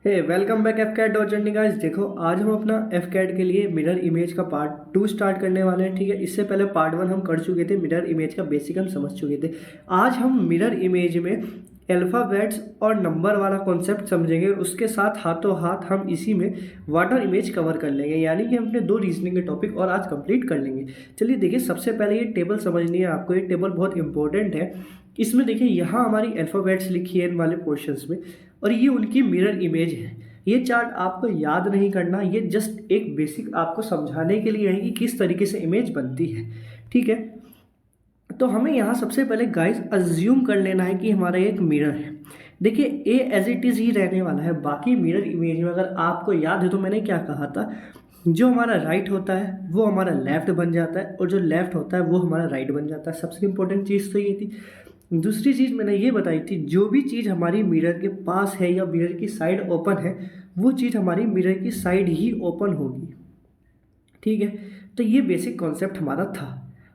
हे welcome back F cat dot journey guys. देखो आज हम अपना एफ कैट के लिए मिरर इमेज का पार्ट 2 स्टार्ट करने वाले हैं। ठीक है, इससे पहले पार्ट 1 हम कर चुके थे, मिरर इमेज का बेसिक हम समझ चुके थे। आज हम मिरर इमेज में अल्फ़ाबेट्स और नंबर वाला कॉन्सेप्ट समझेंगे और उसके साथ हाथों हाथ हम इसी में वाटर इमेज कवर कर लेंगे, यानी कि हम अपने 2 रीजनिंग के टॉपिक और आज कंप्लीट कर लेंगे। चलिए देखिए, सबसे पहले ये टेबल समझनी है आपको। ये टेबल बहुत इंपॉर्टेंट है। इसमें देखिए यहाँ हमारी अल्फ़ाबेट्स लिखी है इन वाले पोर्शंस में और ये उनकी मिरर इमेज है। ये चार्ट आपको याद नहीं करना, ये जस्ट एक बेसिक आपको समझाने के लिए है कि किस तरीके से इमेज बनती है। ठीक है, तो हमें यहाँ सबसे पहले गाइस अज्यूम कर लेना है कि हमारा एक मिरर है। देखिए ए एज इट इज़ ही रहने वाला है। बाकी मिरर इमेज में अगर आपको याद है तो मैंने क्या कहा था, जो हमारा राइट होता है वो हमारा लेफ्ट बन जाता है और जो लेफ्ट होता है वो हमारा राइट बन जाता है। सबसे इंपॉर्टेंट चीज़ तो ये थी। दूसरी चीज़ मैंने ये बताई थी, जो भी चीज़ हमारी मिरर के पास है या मिरर की साइड ओपन है वो चीज़ हमारी मिरर की साइड ही ओपन होगी। ठीक है, तो ये बेसिक कॉन्सेप्ट हमारा था।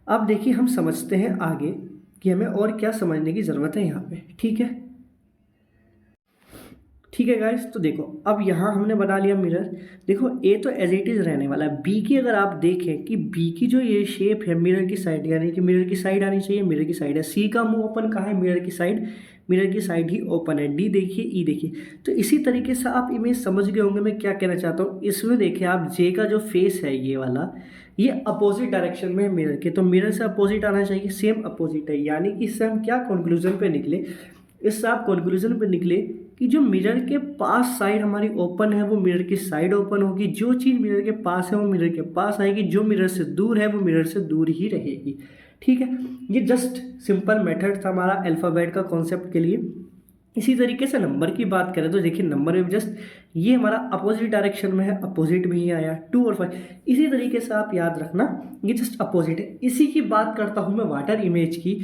अब देखिए हम समझते हैं आगे कि हमें और क्या समझने की ज़रूरत है यहाँ पे। ठीक है गाइस, तो देखो अब यहाँ हमने बना लिया मिरर। देखो ए तो एज इट इज़ रहने वाला है। बी की अगर आप देखें कि बी की जो ये शेप है मिरर की साइड, यानी कि मिरर की साइड आनी चाहिए, मिरर की साइड है। सी का मुंह ओपन कहाँ है, मिरर की साइड, मिरर की साइड ही ओपन है। डी देखिए, ई देखिए। तो इसी तरीके से आप इमेज समझ गए होंगे मैं क्या कहना चाहता हूँ। इसमें देखिए आप जे का जो फेस है ये वाला, ये अपोजिट डायरेक्शन में है मिरर के, तो मिरर से अपोजिट आना चाहिए, सेम अपोजिट है। यानी कि इससे हम क्या कंक्लूजन पे निकले, इससे आप कंक्लूजन पे निकले कि जो मिरर के पास साइड हमारी ओपन है वो मिरर की साइड ओपन होगी। जो चीज़ मिरर के पास है वो मिरर के पास आएगी, जो मिरर से दूर है वो मिरर से दूर ही रहेगी। ठीक है, ये जस्ट सिंपल मेथड था हमारा अल्फ़ाबेट का कॉन्सेप्ट के लिए। इसी तरीके से नंबर की बात करें तो देखिए नंबर में जस्ट ये हमारा अपोजिट डायरेक्शन में है, अपोजिट में ही आया 2 और 5। इसी तरीके से आप याद रखना ये जस्ट अपोजिट है। इसी की बात करता हूँ मैं वाटर इमेज की।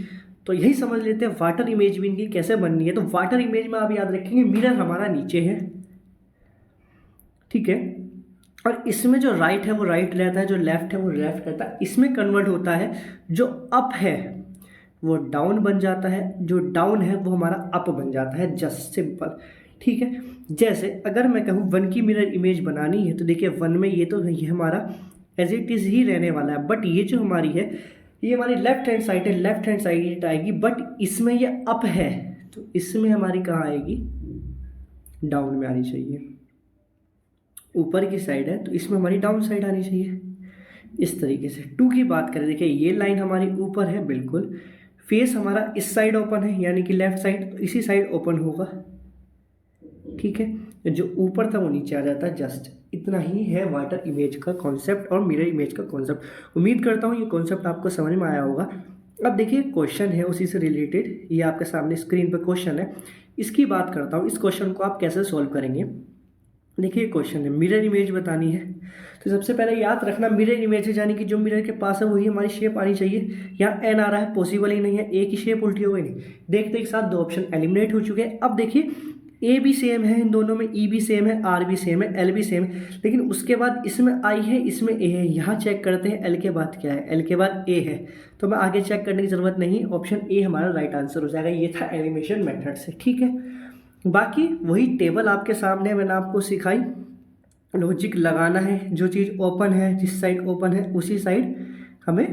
तो यही समझ लेते हैं वाटर इमेज भी इनकी कैसे बननी है। तो वाटर इमेज में आप याद रखेंगे मिरर हमारा नीचे है, ठीक है, और इसमें जो राइट है वो राइट रहता है, जो लेफ्ट है वो लेफ्ट रहता है। इसमें कन्वर्ट होता है, जो अप है वो डाउन बन जाता है, जो डाउन है वो हमारा अप बन जाता है। Just simple. ठीक है, जैसे अगर मैं कहूँ 1 की मिरर इमेज बनानी है तो देखिए 1 में ये तो ये हमारा एज इट इज़ ही रहने वाला है, बट ये जो हमारी है ये हमारी लेफ्ट हैंड साइड है, लेफ्ट हैंड साइड आएगी, बट इसमें ये अप है तो इसमें हमारी कहाँ आएगी, डाउन में आनी चाहिए। ऊपर की साइड है तो इसमें हमारी डाउन साइड आनी चाहिए। इस तरीके से 2 की बात करें, देखिए ये लाइन हमारी ऊपर है बिल्कुल, फेस हमारा इस साइड ओपन है यानी कि लेफ्ट साइड, तो इसी साइड ओपन होगा। ठीक है, जो ऊपर था वो नीचे आ जाता है। जस्ट इतना ही है वाटर इमेज का कॉन्सेप्ट और मिरर इमेज का कॉन्सेप्ट। उम्मीद करता हूँ ये कॉन्सेप्ट आपको समझ में आया होगा। अब देखिए क्वेश्चन है उसी से रिलेटेड, ये आपके सामने स्क्रीन पर क्वेश्चन है, इसकी बात करता हूँ। इस क्वेश्चन को आप कैसे सॉल्व करेंगे। देखिए क्वेश्चन है मिरर इमेज बतानी है, तो सबसे पहले याद रखना मिरर इमेज है यानी कि जो मिरर के पास है वही हमारी शेप आनी चाहिए। यहाँ एन आ रहा है, पॉसिबल ही नहीं है, ए की शेप उल्टी हो गई नहीं। देखते एक साथ 2 ऑप्शन एलिमिनेट हो चुके हैं। अब देखिए ए भी सेम है इन दोनों में, ई भी सेम है, आर भी सेम है, एल भी सेम है, लेकिन उसके बाद इसमें आई है इसमें ए है। यहाँ चेक करते हैं एल के बाद क्या है, एल के बाद ए है, तो मैं आगे चेक करने की ज़रूरत नहीं, ऑप्शन ए हमारा राइट आंसर हो जाएगा। ये था एलिमिनेशन मेथड से। ठीक है, बाकी वही टेबल आपके सामने मैंने आपको सिखाई, लॉजिक लगाना है, जो चीज़ ओपन है जिस साइड ओपन है उसी साइड हमें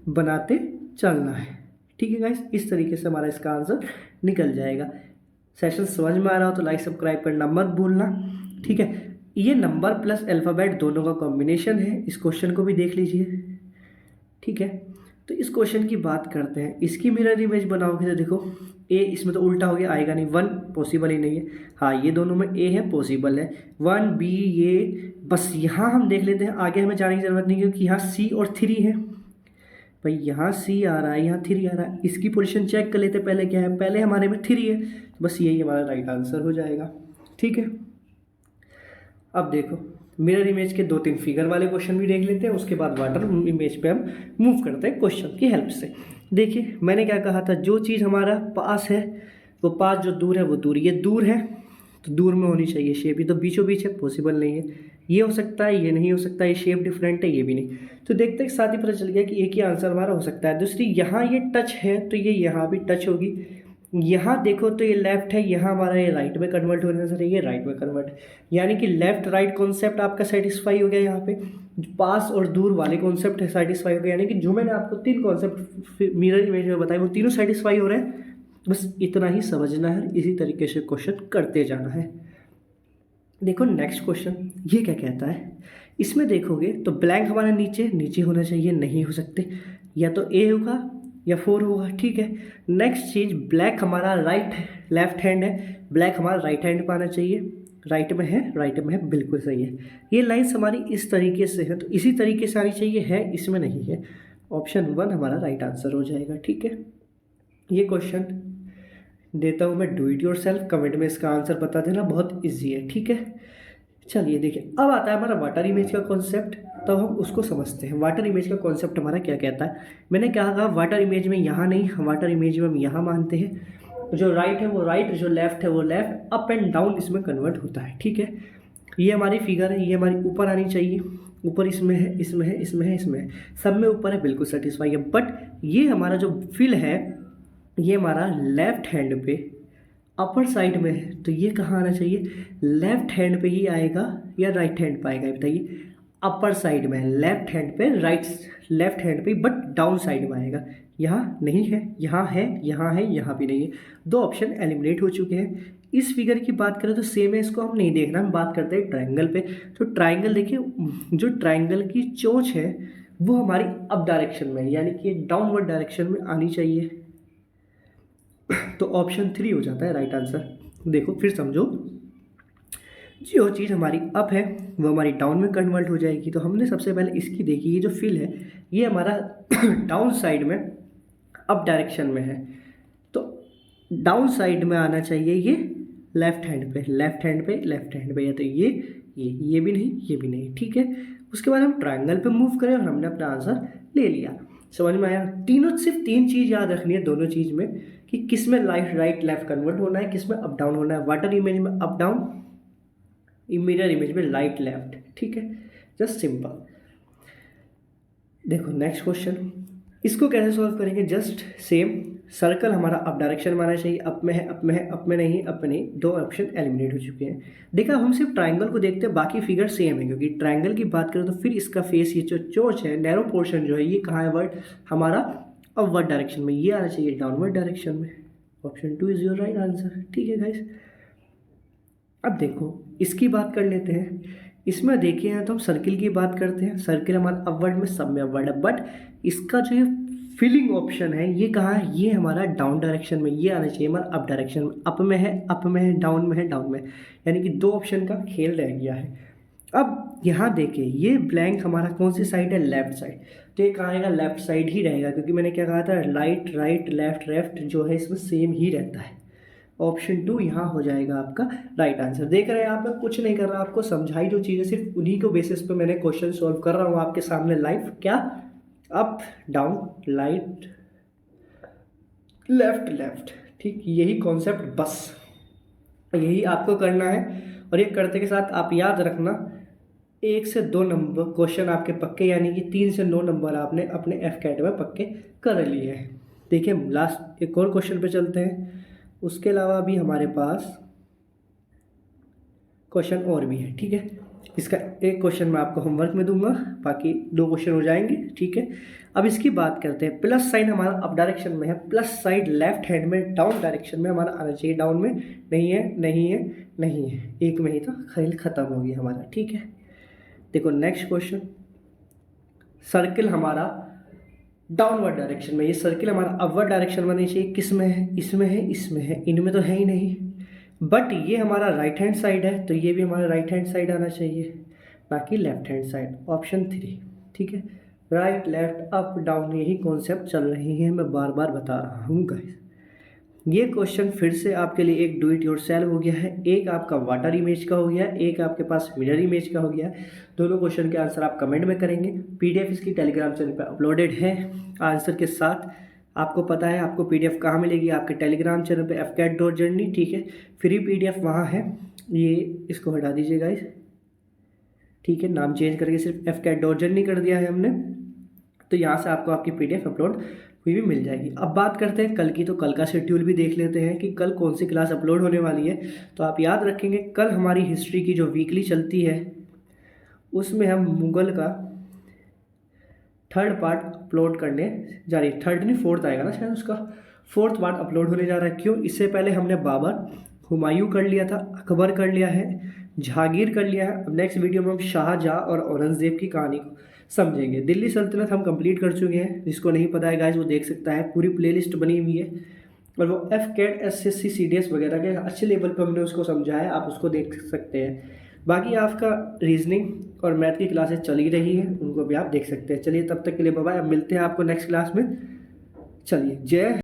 बनाते चलना है। ठीक है गाइस, इस तरीके से हमारा इसका आंसर निकल जाएगा। सेशन समझ में आ रहा हो तो लाइक सब्सक्राइब करना मत भूलना। ठीक है, ये नंबर प्लस अल्फ़ाबेट दोनों का कॉम्बिनेशन है, इस क्वेश्चन को भी देख लीजिए। ठीक है, तो इस क्वेश्चन की बात करते हैं। इसकी मिरर इमेज बनाओगे तो देखो ए इसमें तो उल्टा हो गया, आएगा नहीं, 1 पॉसिबल ही नहीं है। हाँ ये दोनों में ए है, पॉसिबल है 1 बी, ये बस यहाँ हम देख लेते हैं, आगे हमें जाने की ज़रूरत नहीं क्योंकि यहाँ सी और 3 है। भाई यहाँ सी आ रहा है, यहाँ 3 आ रहा है, इसकी पोजीशन चेक कर लेते पहले क्या है, पहले हमारे में 3 है, तो बस यही हमारा राइट आंसर हो जाएगा। ठीक है, अब देखो मिरर इमेज के 2-3 फिगर वाले क्वेश्चन भी देख लेते हैं, उसके बाद वाटर इमेज पे हम मूव करते हैं क्वेश्चन की हेल्प से। देखिए मैंने क्या कहा था, जो चीज़ हमारा पास है वो पास, जो दूर है वो दूर। ये दूर है तो दूर में होनी चाहिए शेप, ये तो बीचों बीच है, पॉसिबल नहीं है। ये हो सकता है, ये नहीं हो सकता, ये शेप डिफरेंट है, ये भी नहीं। तो देखते साथ ही पता चल गया कि एक ही आंसर हमारा हो सकता है। दूसरी यहाँ ये टच है तो ये यहाँ भी टच होगी, यहाँ देखो तो ये लेफ्ट है, यहाँ हमारा ये राइट में कन्वर्ट होने से ये राइट में कन्वर्ट, यानी कि लेफ्ट राइट कॉन्सेप्ट आपका सेटिस्फाई हो गया। यहाँ पे पास और दूर वाले कॉन्सेप्ट सेटिस्फाई हो गए, यानी कि जो मैंने आपको 3 कॉन्सेप्ट मिरर इमेज में बताए वो तीनों सेटिस्फाई हो रहे हैं। बस इतना ही समझना है, इसी तरीके से क्वेश्चन करते जाना है। देखो नेक्स्ट क्वेश्चन ये क्या कहता है, इसमें देखोगे तो ब्लैंक हमारा नीचे नीचे होना चाहिए, नहीं हो सकते, या तो ए होगा या 4 होगा, ठीक है। नेक्स्ट चीज़ ब्लैक हमारा लेफ्ट हैंड है, ब्लैक हमारा राइट हैंड पर आना चाहिए, राइट में है, बिल्कुल सही है। ये लाइन्स हमारी इस तरीके से है तो इसी तरीके से आनी चाहिए, है इसमें नहीं है। ऑप्शन 1 हमारा राइट आंसर हो जाएगा, ठीक है। ये क्वेश्चन देता हूँ मैं, do it your self, comment में इसका आंसर बता देना, बहुत ईजी है, ठीक है। चलिए देखिए, अब आता है हमारा वाटर इमेज का कॉन्सेप्ट, तो हम उसको समझते हैं। वाटर इमेज का कॉन्सेप्ट हमारा क्या कहता है, मैंने क्या कहा, वाटर इमेज में यहाँ नहीं, वाटर इमेज में हम यहाँ मानते हैं, जो राइट है वो राइट, जो लेफ्ट है वो लेफ्ट, अप एंड डाउन इसमें कन्वर्ट होता है, ठीक है। ये हमारी फिगर है, ये हमारी ऊपर आनी चाहिए, ऊपर इसमें है, इसमें है, इसमें है, इसमें है, सब में ऊपर है, बिल्कुल सेटिस्फाई है। बट ये हमारा जो फिल है ये हमारा लेफ्ट हैंड पे अपर साइड में है, तो ये कहाँ आना चाहिए, लेफ्ट हैंड पे ही आएगा या राइट हैंड पे आएगा, बताइए। अपर साइड में, लेफ्ट हैंड पे, लेफ्ट हैंड पे, बट डाउन साइड में आएगा। यहाँ नहीं है, यहाँ है, यहाँ है, यहाँ भी नहीं है, 2 ऑप्शन एलिमिनेट हो चुके हैं। इस फिगर की बात करें तो सेम है, इसको हम नहीं देखना, हम बात करते हैं ट्राइंगल पे। तो ट्राइंगल देखिए, जो ट्राइंगल की चोंच है वो हमारी अप डायरेक्शन में, यानी कि डाउनवर्ड डायरेक्शन में आनी चाहिए, तो ऑप्शन 3 हो जाता है राइट आंसर। देखो फिर समझो, जो चीज़ हमारी अप है वो हमारी डाउन में कन्वर्ट हो जाएगी। तो हमने सबसे पहले इसकी देखी, ये जो फिल है ये हमारा डाउन साइड में अप डायरेक्शन में है, तो डाउन साइड में आना चाहिए ये लेफ्ट हैंड पे, लेफ्ट हैंड पे, लेफ्ट हैंड पे, या तो ये भी नहीं, ये भी नहीं, ठीक है। उसके बाद हम ट्रायंगल पे मूव करें और हमने अपना आंसर ले लिया। समझ में आया? तीनों, सिर्फ 3 चीज़ याद रखनी है दोनों चीज़ में, कि किस में राइट लेफ्ट कन्वर्ट होना है, किस में अप डाउन होना है। वाटर इमेज में अप डाउन, मिरर इमेज में राइट लेफ्ट, ठीक है, जस्ट सिंपल। देखो नेक्स्ट क्वेश्चन, इसको कैसे सॉल्व करेंगे, जस्ट सेम। सर्कल हमारा अप डायरेक्शन में आना चाहिए, अप में है, अप में है, अप में नहीं, अप में नहीं, 2 ऑप्शन एलिमिनेट हो चुके हैं। देखा, हम सिर्फ ट्राइंगल को देखते हैं, बाकी फिगर सेम है, क्योंकि ट्राइंगल की बात करें तो फिर इसका फेस, ये जो चोंच है, नैरो पोर्शन जो है, ये कहाँ है, वर्ड हमारा अपवर्ड डायरेक्शन में, ये आना चाहिए डाउनवर्ड डायरेक्शन में। Option 2 is your right answer, ठीक है गाइस। अब देखो इसकी बात कर लेते हैं। इसमें देखिए तो हम सर्किल की बात करते हैं, सर्किल हमारा अपवर्ड में, सब में अपवर्ड है, बट इसका जो ये फिलिंग ऑप्शन है ये कहाँ है, ये हमारा डाउन डायरेक्शन में, ये आना चाहिए हमारा अप डायरेक्शन में। अप में है, अप में है, डाउन में है, डाउन में, यानी कि 2 ऑप्शन का खेल रह गया है। अब यहाँ देखिए, ये ब्लैंक हमारा कौन सी साइड है, लेफ्ट साइड, तो ये कहाँ आएगा, लेफ्ट साइड ही रहेगा, क्योंकि मैंने क्या कहा था, राइट राइट, लेफ्ट लेफ्ट जो है इसमें सेम ही रहता है। ऑप्शन 2 यहाँ हो जाएगा आपका राइट आंसर। देख रहे हैं आप, मैं कुछ नहीं कर रहा, आपको समझाई जो चीज़ें सिर्फ उन्हीं को बेसिस पे मैंने क्वेश्चन सॉल्व कर रहा हूँ आपके सामने लाइव। क्या, up down, right left left, ठीक, यही कॉन्सेप्ट, बस यही आपको करना है। और ये करते के साथ आप याद रखना, 1 से 2 नंबर क्वेश्चन आपके पक्के, यानी कि 3 से 9 नंबर आपने अपने FCAT में पक्के कर लिए हैं। देखिए लास्ट एक और क्वेश्चन पे चलते हैं, उसके अलावा भी हमारे पास क्वेश्चन और भी है, ठीक है। इसका एक क्वेश्चन मैं आपको होमवर्क में दूंगा, बाकी 2 क्वेश्चन हो जाएंगे, ठीक है। अब इसकी बात करते हैं, प्लस साइन हमारा अप डायरेक्शन में है, प्लस साइड लेफ्ट हैंड में डाउन डायरेक्शन में हमारा आना चाहिए, डाउन में नहीं है, नहीं है, नहीं है, एक में ही तो खेल खत्म हो गया हमारा, ठीक है। देखो नेक्स्ट क्वेश्चन, सर्किल हमारा डाउनवर्ड डायरेक्शन में, ये सर्किल हमारा अपवर्ड डायरेक्शन में नहीं चाहिए, किस में है, इसमें है, इसमें है, इनमें तो है ही नहीं। बट ये हमारा राइट हैंड साइड है, तो ये भी हमारा राइट हैंड साइड आना चाहिए, ना कि लेफ्ट हैंड साइड। ऑप्शन 3, ठीक है। राइट लेफ्ट अप डाउन, यही कॉन्सेप्ट चल रही है, मैं बार बार बता रहा हूँ गाइस। ये क्वेश्चन फिर से आपके लिए एक डू इट योरसेल्फ हो गया है, एक आपका वाटर इमेज का हो गया, एक आपके पास मिरर इमेज का हो गया। दोनों क्वेश्चन के आंसर आप कमेंट में करेंगे, PDF इसकी टेलीग्राम चैनल पर अपलोडेड है आंसर के साथ। आपको पता है आपको PDF कहाँ मिलेगी, आपके टेलीग्राम चैनल पे FCAT.journey, ठीक है, फ्री PDF वहाँ है। ये इसको हटा दीजिए गाइस, ठीक है, नाम चेंज करके सिर्फ FCAT.journey कर दिया है हमने, तो यहाँ से आपको आपकी PDF अपलोड हुई भी मिल जाएगी। अब बात करते हैं कल की, तो कल का शेड्यूल भी देख लेते हैं कि कल कौन सी क्लास अपलोड होने वाली है। तो आप याद रखेंगे कल हमारी हिस्ट्री की जो वीकली चलती है उसमें हम मुगल का थर्ड पार्ट अपलोड करने जा रही है। थर्ड नहीं, फोर्थ आएगा ना शायद, उसका फोर्थ पार्ट अपलोड होने जा रहा है। क्यों? इससे पहले हमने बाबर, हुमायूं कर लिया था, अकबर कर लिया है, जहांगीर कर लिया है। अब नेक्स्ट वीडियो में हम शाहजहाँ और औरंगजेब की कहानी को समझेंगे। दिल्ली सल्तनत हम कंप्लीट कर चुके हैं, जिसको नहीं पता है गाइस वो देख सकता है, पूरी प्लेलिस्ट बनी हुई है। और वो एफ कैट SSC CDS वगैरह के अच्छे लेवल पर हमने उसको समझा है, आप उसको देख सकते हैं। बाकी आपका रीजनिंग और मैथ की क्लासेस चल ही रही हैं, उनको भी आप देख सकते हैं। चलिए तब तक के लिए बाय बाय, अब मिलते हैं आपको नेक्स्ट क्लास में। चलिए जय